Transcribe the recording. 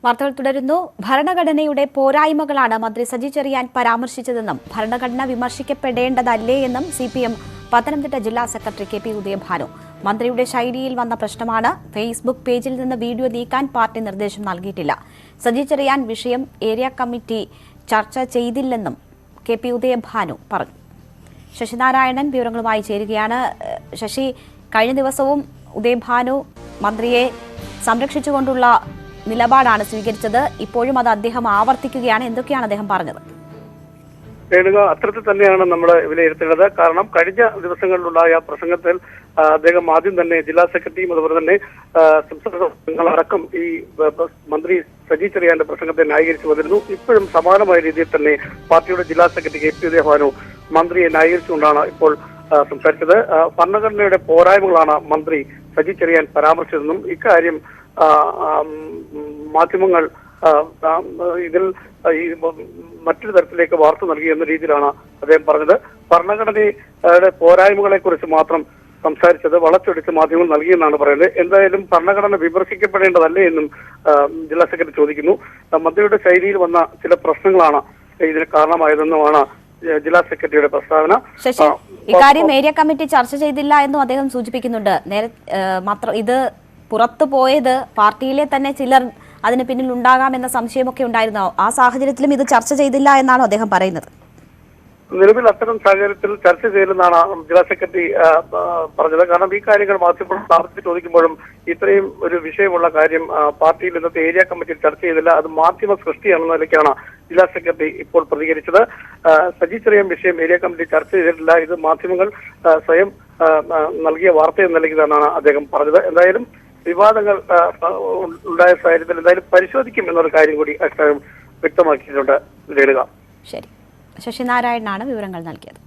വാർത്തകൾ തുടരുന്നു. ഭരണഘടനയുടെ പോരായ്മകളാണ് മന്ത്രി സജി ചെറിയാൻ പരാമർശിച്ചതെന്നും ഭരണഘടന വിമർശിക്കപ്പെടേണ്ടതല്ലേ എന്നും CPM പത്തനംതിട്ട ജില്ലാ സെക്രട്ടറി KP ഉദയഭാനു. മന്ത്രിയുടെ ശൈലിയിൽ വന്ന പ്രശ്നമാണ്. ഫേസ്ബുക്ക് പേജിൽ നിന്ന് വീഡിയോ നീക്കാൻ പാർട്ടി നിർദ്ദേശം നൽകിയിട്ടില്ല. സജി ചെറിയാൻ വിഷയം ഏരിയ കമ്മിറ്റി ചർച്ച ചെയ്തില്ലെന്നും KP ഉദയഭാനു പറഞ്ഞു. ശശിനാരായണൻ വിവരങ്ങളുമായി ചേരുകയാണ്. ശശി, കഴിഞ്ഞ ദിവസവും ഉദയഭാനു മന്ത്രിയെ സംരക്ഷിച്ചുകൊണ്ടുള്ള നിലപാടാണ് സ്വീകരിച്ചത്. ഇപ്പോഴും അത് അദ്ദേഹം ആവർത്തിക്കുകയാണ്. എന്തൊക്കെയാണ് അദ്ദേഹം പറഞ്ഞത്? അത്തരത്തിൽ തന്നെയാണ് നമ്മൾ വിലയിരുത്തേണ്ടത്. കാരണം കഴിഞ്ഞ ദിവസങ്ങളിലുണ്ടായ പ്രസംഗത്തിൽ അദ്ദേഹം ആദ്യം തന്നെ ജില്ലാ സെക്രട്ടറിയും അതുപോലെ തന്നെ സംസ്ഥാനങ്ങളടക്കം ഈ മന്ത്രി സജി ചെറിയാന്റെ പ്രസംഗത്തെ ന്യായീകരിച്ചു വന്നിരുന്നു. ഇപ്പോഴും സമാനമായ രീതിയിൽ തന്നെ പാർട്ടിയുടെ ജില്ലാ സെക്രട്ടറി KP ഉദയഭാനു മന്ത്രിയെ ന്യായീകരിച്ചുകൊണ്ടാണ് ഇപ്പോൾ സംസാരിച്ചത്. ഭരണഘടനയുടെ പോരായ്മകളാണ് മന്ത്രി സജി ചെറിയാൻ പരാമർശിച്ചതെന്നും ഇക്കാര്യം മാധ്യമങ്ങൾ ഇതിൽ മറ്റൊരു തരത്തിലേക്ക് വാർത്ത നൽകി എന്ന രീതിയിലാണ് അദ്ദേഹം പറഞ്ഞത്. ഭരണഘടനയുടെ പോരായ്മകളെ കുറിച്ച് മാത്രം സംസാരിച്ചത് വളച്ചൊടിച്ച് മാധ്യമങ്ങൾ നൽകിയെന്നാണ് പറയുന്നത്. എന്തായാലും ഭരണഘടന വിമർശിക്കപ്പെടേണ്ടതല്ലേ എന്നും ജില്ലാ സെക്രട്ടറി ചോദിക്കുന്നു. മന്ത്രിയുടെ ശൈലിയിൽ വന്ന ചില പ്രശ്നങ്ങളാണ് ഇതിന് കാരണമായതെന്നുമാണ് ജില്ലാ സെക്രട്ടറിയുടെ പ്രസ്താവന. ഇക്കാര്യം ഏരിയ കമ്മിറ്റി ചർച്ച ചെയ്തില്ല എന്നും അദ്ദേഹം സൂചിപ്പിക്കുന്നുണ്ട്. മാത്രം ഇത് പുറത്തു പോയത് പാർട്ടിയിലെ തന്നെ ചിലർ അതിന് പിന്നിൽ ഉണ്ടാകാമെന്ന സംശയമൊക്കെ ഉണ്ടായിരുന്നു. ആ സാഹചര്യത്തിലും ഇത് ചർച്ച ചെയ്തില്ല എന്നാണ് അദ്ദേഹം പറയുന്നത്. നിലവിൽ അത്തരം സാഹചര്യത്തിൽ ചർച്ച ചെയ്യലെന്നാണ് ജില്ലാ സെക്രട്ടറി പറഞ്ഞത്. കാരണം ഈ കാര്യങ്ങൾ മാധ്യമങ്ങൾ സ്ഥാപിച്ച് ചോദിക്കുമ്പോഴും ഇത്രയും ഒരു വിഷയമുള്ള കാര്യം പാർട്ടിയിൽ ഇന്നത്തെ ഏരിയ കമ്മിറ്റിയിൽ ചർച്ച ചെയ്തില്ല, അത് മാധ്യമ സൃഷ്ടിയാണെന്ന നിലയ്ക്കാണ് ജില്ലാ സെക്രട്ടറി ഇപ്പോൾ പ്രതികരിച്ചത്. സജി ചെറിയാൻ വിഷയം ഏരിയ കമ്മിറ്റി ചർച്ച ചെയ്തിട്ടില്ല, ഇത് മാധ്യമങ്ങൾ സ്വയം നൽകിയ വാർത്ത എന്ന നിലയ്ക്ക് തന്നെയാണ് അദ്ദേഹം പറഞ്ഞത്. എന്തായാലും വിവാദങ്ങൾ ഉണ്ടായ സാഹചര്യത്തിൽ എന്തായാലും പരിശോധിക്കും എന്നൊരു കാര്യം കൂടി വ്യക്തമാക്കിയിട്ടുണ്ട്. ശരി, ശശിനാരായണനാണ് വിവരങ്ങൾ നൽകിയത്.